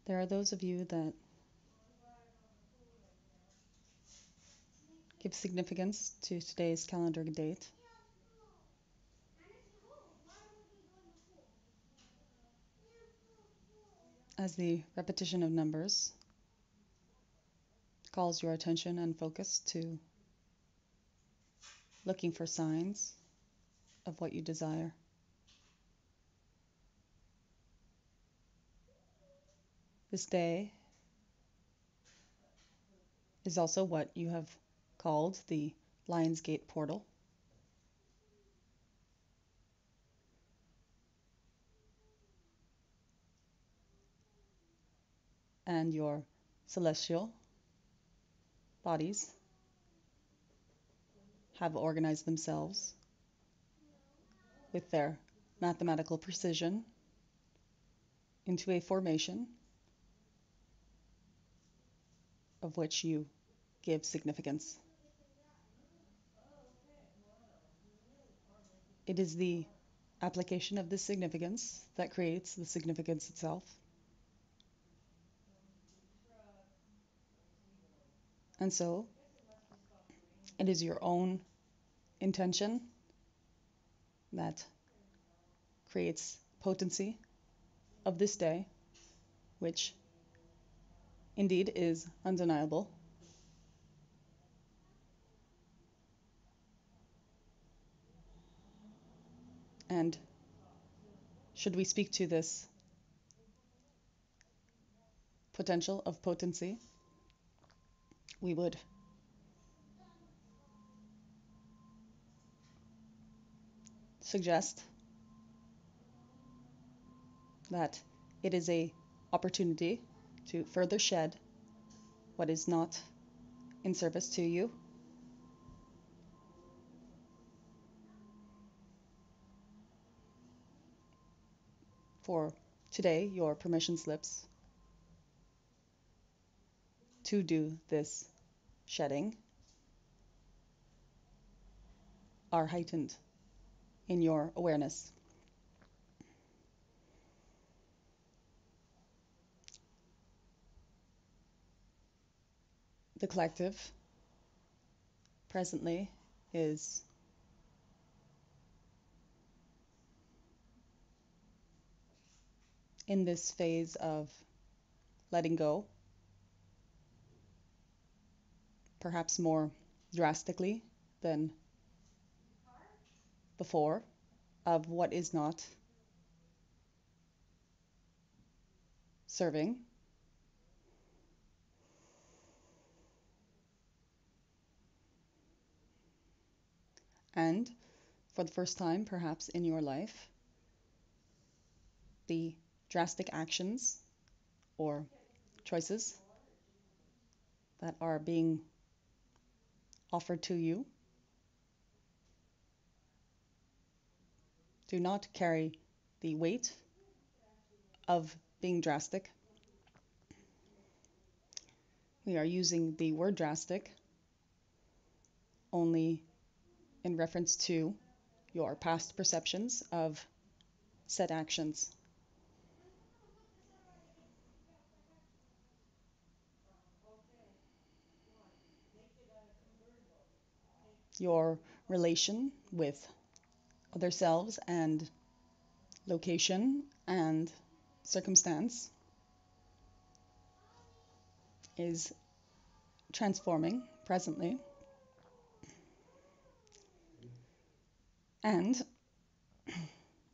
There are those of you that give significance to today's calendar date as the repetition of numbers calls your attention and focus to looking for signs of what you desire. This day is also what you have called the Lionsgate Portal. And your celestial bodies have organized themselves with their mathematical precision into a formation of which you give significance. It is the application of this significance that creates the significance itself. And so, it is your own intention that creates potency of this day, which indeed is undeniable. And should we speak to this potential of potency, we would suggest that it is a opportunity to further shed what is not in service to you. For today, your permission slips to do this shedding are heightened in your awareness. The collective presently is in this phase of letting go, perhaps more drastically than before, of what is not serving. And for the first time, perhaps in your life, the drastic actions or choices that are being offered to you do not carry the weight of being drastic. We are using the word drastic only in reference to your past perceptions of said actions. Your relation with other selves and location and circumstance is transforming presently. And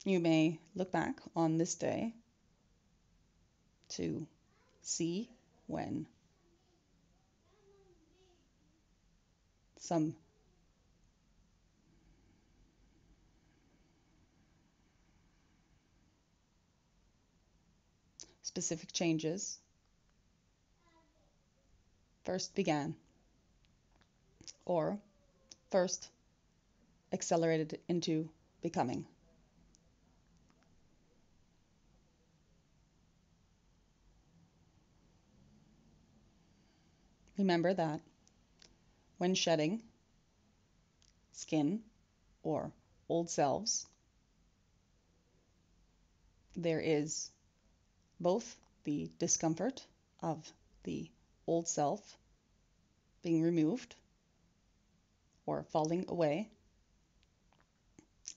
you may look back on this day to see when some specific changes first began, or first accelerated into becoming. Remember that when shedding skin or old selves, there is both the discomfort of the old self being removed or falling away,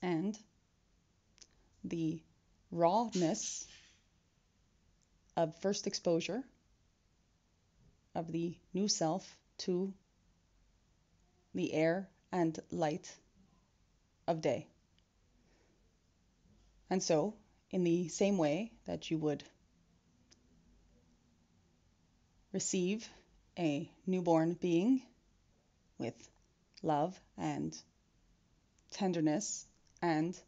and the rawness of first exposure of the new self to the air and light of day. And so, in the same way that you would receive a newborn being with love and tenderness and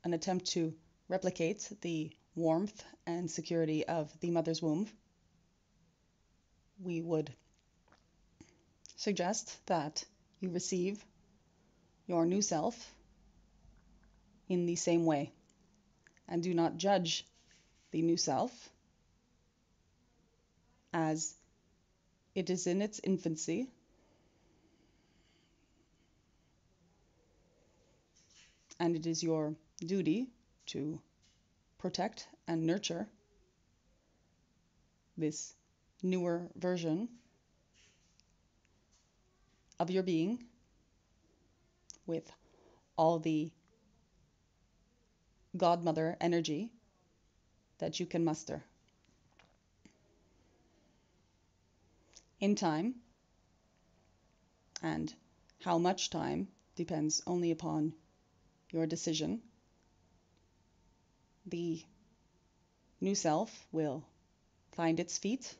an attempt to replicate the warmth and security of the mother's womb, we would suggest that you receive your new self in the same way, and do not judge the new self as it is in its infancy and it is your duty to protect and nurture this newer version of your being with all the godmother energy that you can muster. In time, and how much time depends only upon your decision, the new self will find its feet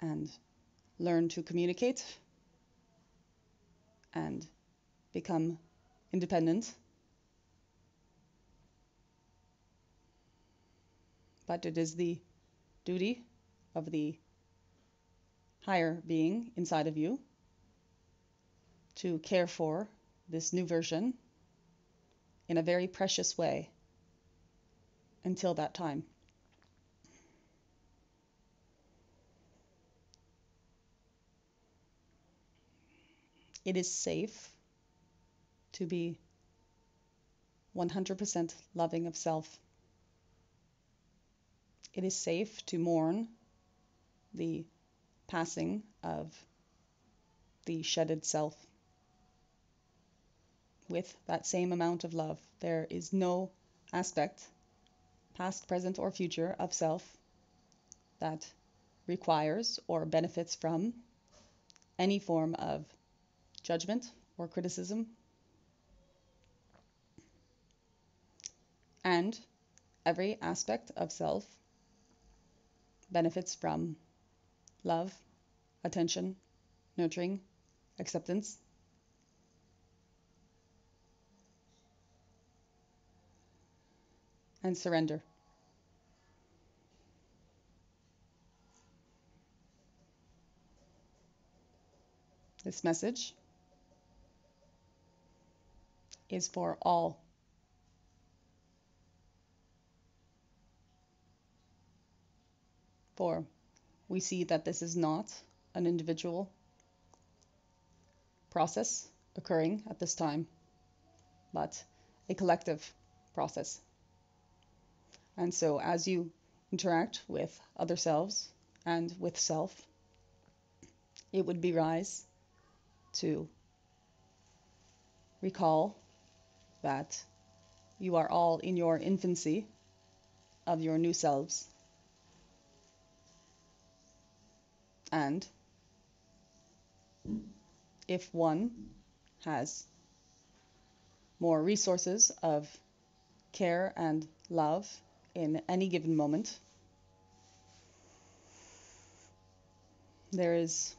and learn to communicate and become independent. But it is the duty of the higher being inside of you to care for this new version in a very precious way until that time. It is safe to be 100% loving of self. It is safe to mourn the passing of the shedded self with that same amount of love. There is no aspect, past, present, or future, of self that requires or benefits from any form of judgment or criticism. And every aspect of self benefits from love, attention, nurturing, acceptance. And surrender. This message is for all. For we see that this is not an individual process occurring at this time, but a collective process. And so as you interact with other selves and with self, it would be wise to recall that you are all in your infancy of your new selves. And if one has more resources of care and love in any given moment, there is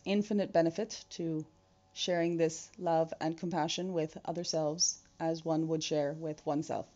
infinite benefit to sharing this love and compassion with other selves as one would share with oneself.